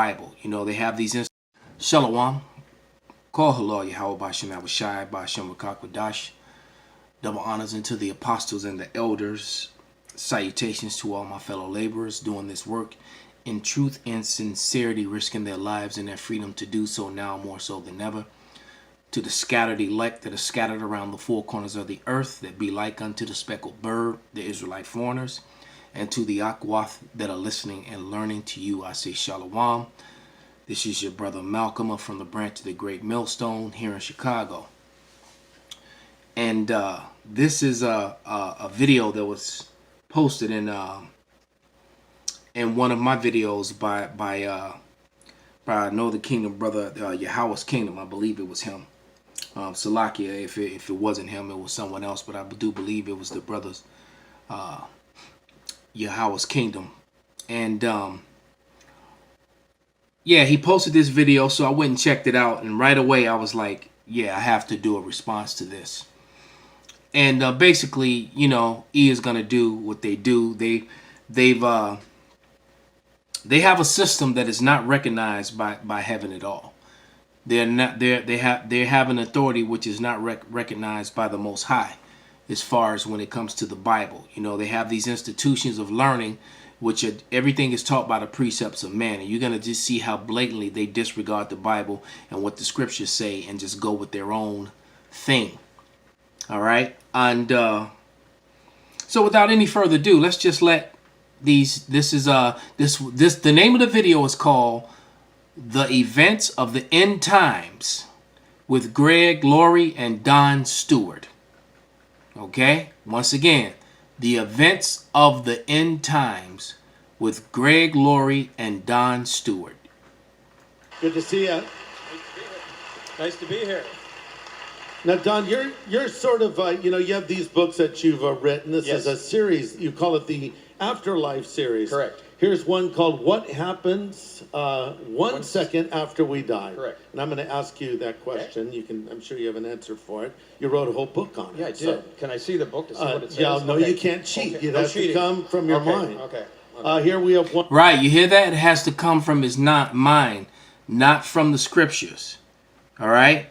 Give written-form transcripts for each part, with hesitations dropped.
Bible. You know, they have these Shalom. Call hello, Yahweh Bashem Abishai, Bashem Rakakwadash. Double honors unto the apostles and the elders. Salutations to all my fellow laborers doing this work in truth and sincerity, risking their lives and their freedom to do so now more so than ever. To the scattered elect that are scattered around the four corners of the earth, that be like unto the speckled bird, the Israelite foreigners, and to the Akwath that are listening and learning, to you I say Shalom. This is your brother Malcolm from the branch of the Great Millstone here in Chicago. And this is a video that was posted in one of my videos by Know the Kingdom brother, Yahweh's Kingdom. I believe it was him. Salakia, if it wasn't him, it was someone else, but I do believe it was the brothers Yahweh's Kingdom. And yeah, he posted this video, so I went and checked it out, and right away I was like, yeah, I have to do a response to this. And basically, you know, E is gonna do what they do. They have a system that is not recognized by heaven at all. They have an authority which is not recognized by the Most High, as far as when it comes to the Bible. You know, they have these institutions of learning, which everything is taught by the precepts of man, and you're gonna just see how blatantly they disregard the Bible and what the scriptures say, and just go with their own thing. All right, and so without any further ado, let's just let these. The name of the video is called "The Events of the End Times" with Greg Laurie and Don Stewart. Okay, once again, The Events of the End Times with Greg Laurie and Don Stewart. Good to see you. Nice to be here. Now, Don, you're sort of, you know, you have these books that you've written. This is a series. You call it the Afterlife series. Correct. Here's one called What Happens 1 Second After We Die. Correct. And I'm going to ask you that question. Okay. You can, I'm sure you have an answer for it. You wrote a whole book on it. Yeah, I did. So, Can I see the book to see what it says? yeah, no, Okay. you can't cheat. Okay. You'd No have cheating. to come from your mind. Okay. Here we have one. Right, you hear that? It has to come from his mind, not from the scriptures. All right?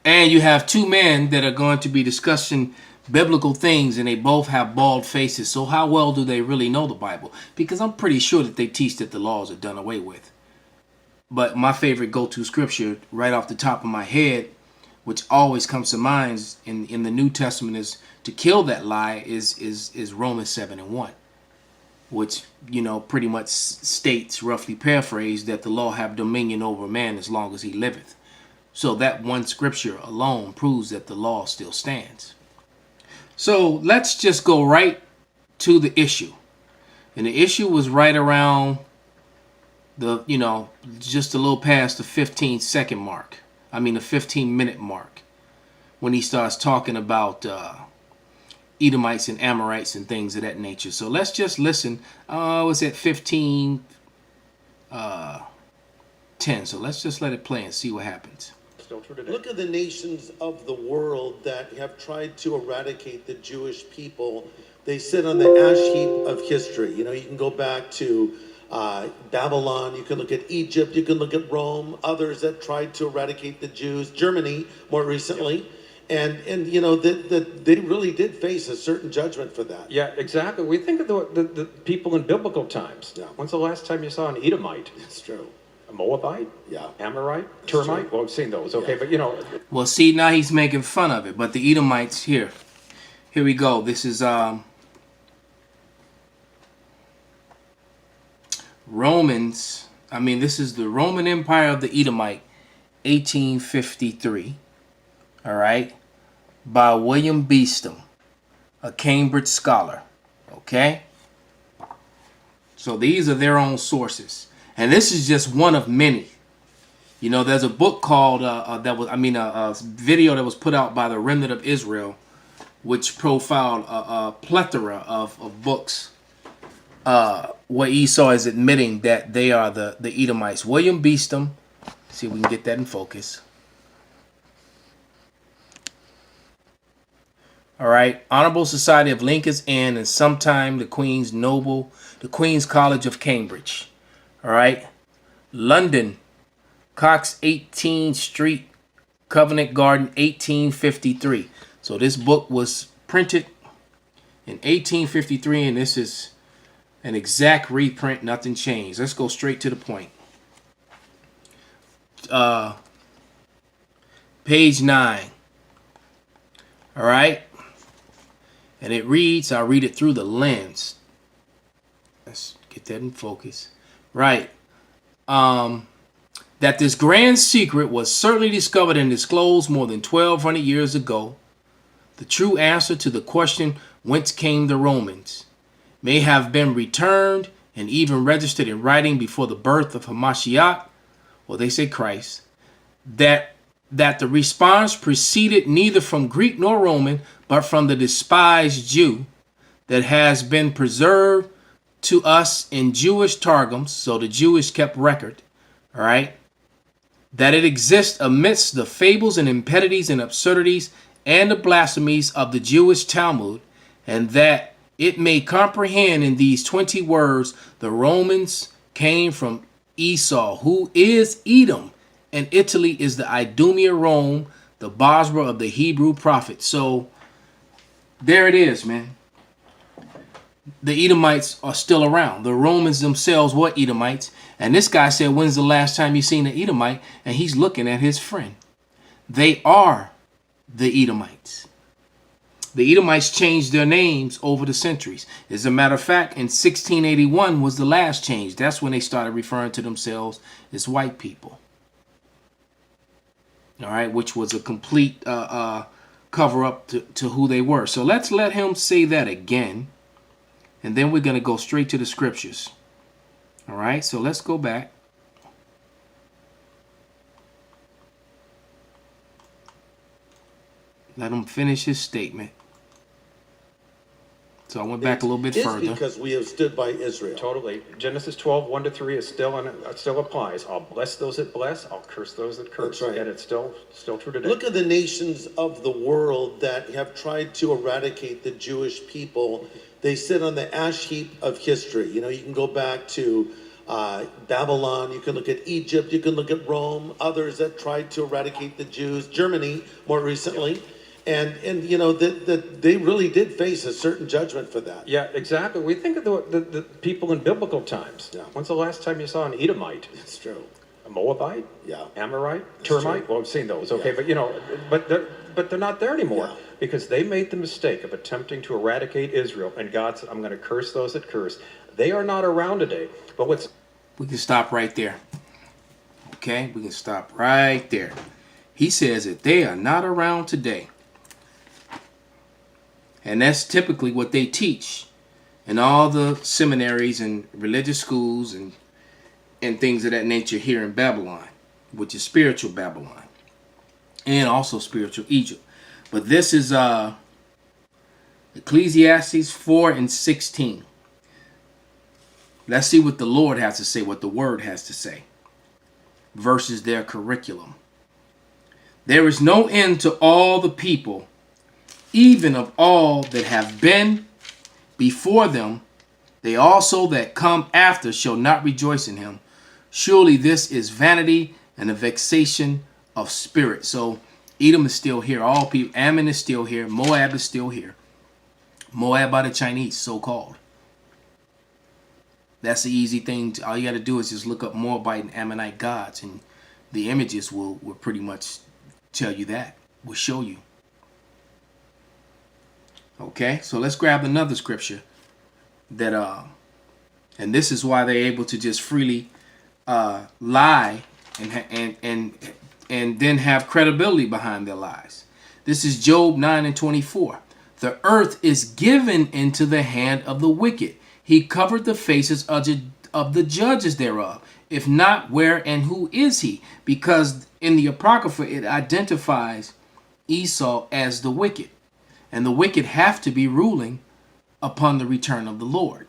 And you have two men that are going to be discussing biblical things, and they both have bald faces. So how well do they really know the Bible? Because I'm pretty sure that they teach that the laws are done away with. But my favorite go-to scripture right off the top of my head, which always comes to mind in the New Testament, is to kill that lie is Romans 7:1, which, you know, pretty much states, roughly paraphrased, that the law have dominion over man as long as he liveth. So that one scripture alone proves that the law still stands. So let's just go right to the issue. And the issue was right around the, you know, just a little past the 15-second mark. I mean, the 15-minute mark, when he starts talking about Edomites and Amorites and things of that nature. So let's just listen. It's at 15:10. So let's just let it play and see what happens. Still true today. Look at the nations of the world that have tried to eradicate the Jewish people. They sit on the ash heap of history. You know, you can go back to Babylon, you can look at Egypt, you can look at Rome, others that tried to eradicate the Jews, Germany more recently. Yep. And you know, they really did face a certain judgment for that. Yeah, exactly. We think of the people in biblical times. Yeah. When's the last time you saw an Edomite? It's true. A Moabite? Yeah. Amorite? That's Termite? true. Well, I've seen those. Okay, Yeah. but you know. Well, see, now he's making fun of it. But the Edomites, here we go. This is Romans. I mean, this is the Roman Empire of the Edomite, 1853. All right, by William Beeston, a Cambridge scholar. Okay. So these are their own sources, and this is just one of many. You know, there's a book called a video that was put out by the Remnant of Israel, which profiled a plethora of books where Esau is admitting that they are the Edomites. William Beeston. See if we can get that in focus. All right, Honorable Society of Lincoln's Inn, and sometime the Queen's College of Cambridge. All right, London, Cox 18th Street, Covent Garden, 1853. So this book was printed in 1853, and this is an exact reprint, nothing changed. Let's go straight to the point. Page 9. All right. And it reads, I'll read it through the lens. Let's get that in focus. Right. That this grand secret was certainly discovered and disclosed more than 1,200 years ago. The true answer to the question, whence came the Romans, may have been returned and even registered in writing before the birth of Hamashiach, or they say Christ, that the response proceeded neither from Greek nor Roman, but from the despised Jew, that has been preserved to us in Jewish targums, so the Jewish kept record, all right, that it exists amidst the fables and impieties and absurdities and the blasphemies of the Jewish Talmud, and that it may comprehend in these 20 words the Romans came from Esau, who is Edom, and Italy is the Idumea Rome, the Bosra of the Hebrew prophet. So there it is, man. The Edomites are still around. The Romans themselves were Edomites. And this guy said, when's the last time you seen an Edomite? And he's looking at his friend. They are the Edomites. The Edomites changed their names over the centuries. As a matter of fact, in 1681 was the last change. That's when they started referring to themselves as white people. All right, which was a complete cover up to who they were. So let's let him say that again. And then we're going to go straight to the scriptures. All right, so let's go back. Let him finish his statement. So I went back a little bit further. Because we have stood by Israel. Totally. Genesis 12, 1-3 is still still applies. I'll bless those that bless. I'll curse those that curse. That's right. And it's still true today. Look at the nations of the world that have tried to eradicate the Jewish people. They sit on the ash heap of history. You know, you can go back to Babylon. You can look at Egypt. You can look at Rome. Others that tried to eradicate the Jews. Germany, more recently. And you know, that they really did face a certain judgment for that. Yeah, exactly. We think of the people in biblical times. Yeah. When's the last time you saw an Edomite? It's true. A Moabite? Yeah. Amorite? That's Termite? true. Well, I've seen those. Okay, Yeah. but you know, but they're not there anymore Yeah. because they made the mistake of attempting to eradicate Israel, and God said, "I'm going to curse those that curse." They are not around today. But what's We can stop right there. Okay, we can stop right there. He says that they are not around today. And that's typically what they teach in all the seminaries and religious schools and things of that nature here in Babylon, which is spiritual Babylon and also spiritual Egypt. But this is Ecclesiastes 4:16. Let's see what the Lord has to say, what the Word has to say, versus their curriculum. There is no end to all the people, even of all that have been before them. They also that come after shall not rejoice in him. Surely this is vanity and a vexation of spirit. So Edom is still here. All people, Ammon is still here. Moab is still here. Moab by the Chinese, so-called. That's the easy thing. All you got to do is just look up Moabite and Ammonite gods, and the images will pretty much tell you that. Will show you. Okay, so let's grab another scripture that and this is why they're able to just freely lie and then have credibility behind their lies. This is Job 9:24. The earth is given into the hand of the wicked. He covered the faces of the judges thereof. If not, where and who is he? Because in the Apocrypha it identifies Esau as the wicked. And the wicked have to be ruling upon the return of the Lord.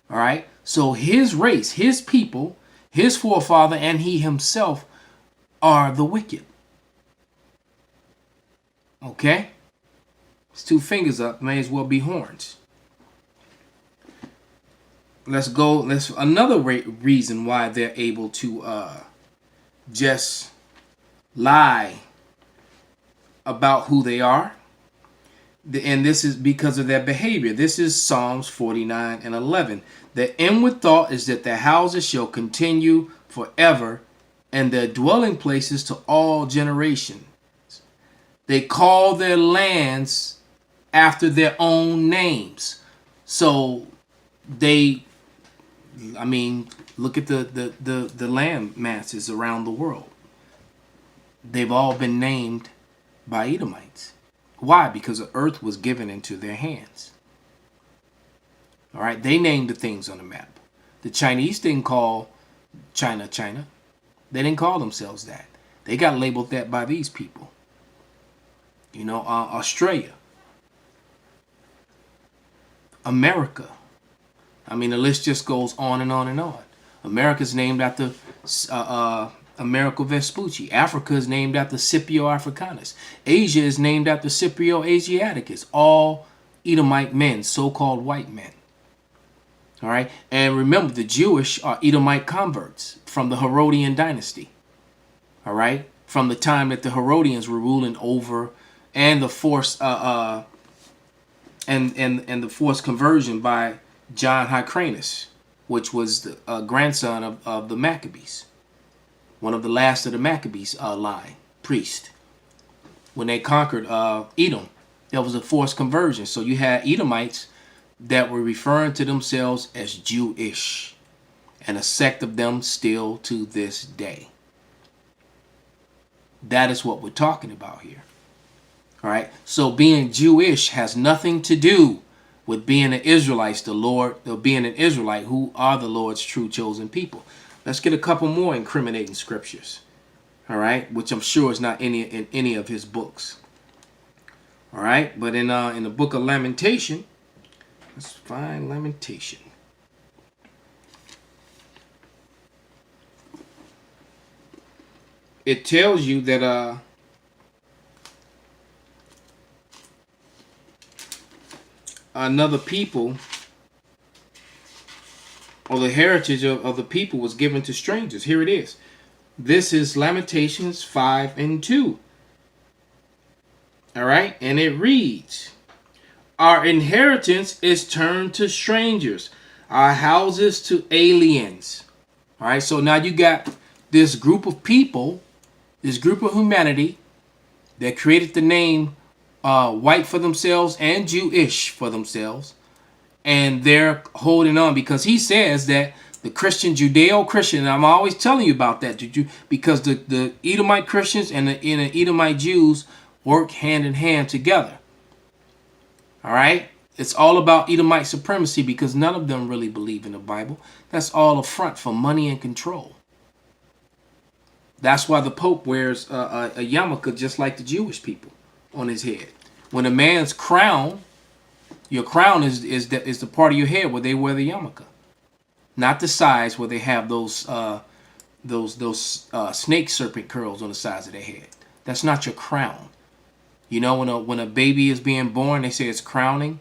All right. So his race, his people, his forefather, and he himself are the wicked. Okay. It's two fingers up. May as well be horns. let's go. Let's another reason why they're able to just lie about who they are. And this is because of their behavior. This is Psalms 49 and 11. The inward thought is that their houses shall continue forever, and their dwelling places to all generations. They call their lands after their own names. So they, I mean, look at the land masses around the world. They've all been named by Edomites. Why? Because the earth was given into their hands. All right, they named the things on the map. The Chinese didn't call China, China. They didn't call themselves that. They got labeled that by these people. You know, Australia, America. I mean, the list just goes on and on and on. America's named after Americo Vespucci. Africa is named after Scipio Africanus. Asia is named after Scipio Asiaticus. All Edomite men, so-called white men. All right, and remember, the Jewish are Edomite converts from the Herodian dynasty. All right, from the time that the Herodians were ruling over, and the forced the forced conversion by John Hyrcanus, which was the grandson of the Maccabees, one of the last of the Maccabees line priest. When they conquered Edom, there was a forced conversion. So you had Edomites that were referring to themselves as Jewish, and a sect of them still to this day. That is what we're talking about here. All right. So being Jewish has nothing to do with being an Israelite, being an Israelite, who are the Lord's true chosen people. Let's get a couple more incriminating scriptures. All right, which I'm sure is not in any of his books. All right, but in the book of Lamentation, let's find Lamentation. It tells you that another people, or the heritage of the people, was given to strangers. Here it is. This is Lamentations 5 and 2. All right, and it reads, our inheritance is turned to strangers, our houses to aliens. All right, so now you got this group of people, this group of humanity that created the name white for themselves and Jewish for themselves, and they're holding on because he says that the Christian, Judeo-Christian, and I'm always telling you about that, because the Edomite Christians and the Edomite Jews work hand in hand together. All right? It's all about Edomite supremacy because none of them really believe in the Bible. That's all a front for money and control. That's why the Pope wears a yarmulke just like the Jewish people on his head. When a man's crown, your crown is the part of your head where they wear the yarmulke, not the sides where they have those snake serpent curls on the sides of their head. That's not your crown. You know, when a baby is being born, they say it's crowning.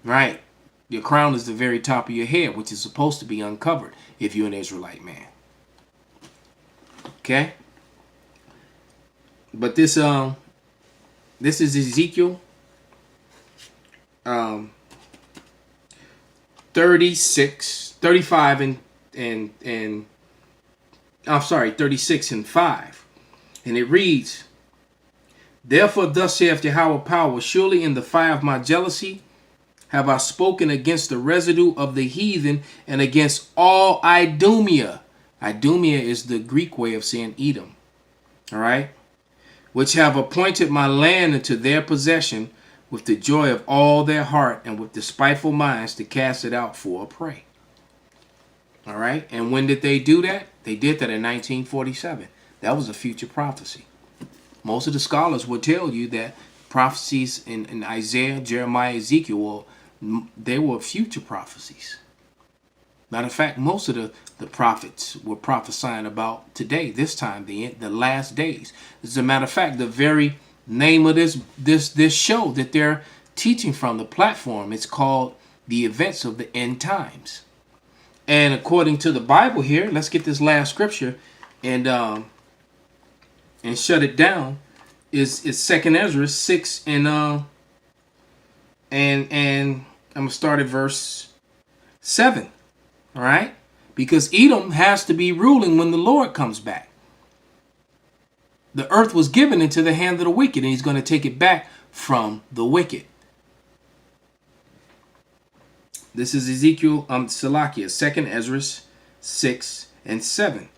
Right. Your crown is the very top of your head, which is supposed to be uncovered if you're an Israelite man. Okay? But this is Ezekiel 35 and I'm sorry, 36 and 5. And it reads, therefore thus saith Yahweh power, surely in the fire of my jealousy have I spoken against the residue of the heathen and against all Idumea. Idumea is the Greek way of saying Edom. All right? Which have appointed my land into their possession with the joy of all their heart and with despiteful minds to cast it out for a prey. All right? And when did they do that? They did that in 1947. That was a future prophecy. Most of the scholars will tell you that prophecies in Isaiah, Jeremiah, Ezekiel, they were future prophecies. Matter of fact, most of the prophets were prophesying about today, this time, the last days. As a matter of fact, the very name of this show that they're teaching from, the platform, it's called the events of the end times. And according to the Bible here, let's get this last scripture and shut it down. Is 2nd Ezra 6 and I'm gonna start at verse 7. All right, because Edom has to be ruling when the Lord comes back. The earth was given into the hand of the wicked, and he's going to take it back from the wicked. This is Ezekiel, Salakia, 2nd Ezra 6 and 7.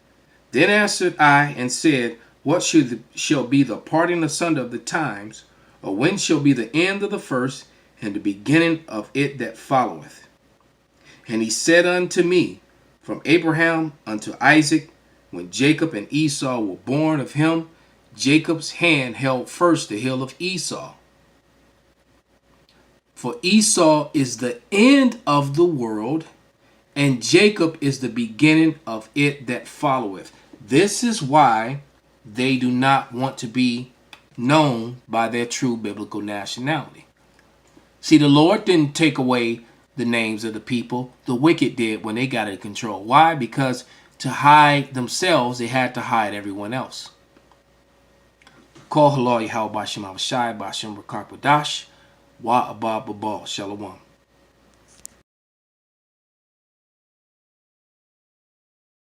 Then answered I and said, what shall be the parting asunder of the times, or when shall be the end of the first, and the beginning of it that followeth? And he said unto me, from Abraham unto Isaac, when Jacob and Esau were born of him, Jacob's hand held first the heel of Esau. For Esau is the end of the world, and Jacob is the beginning of it that followeth. This is why they do not want to be known by their true biblical nationality. See, the Lord didn't take away the names of the people. The wicked did when they got in control. Why? Because to hide themselves, they had to hide everyone else. Call halal Yahweh Bashem Avashai Bashem Rakak Wadash Wa Abba Babal Shalom.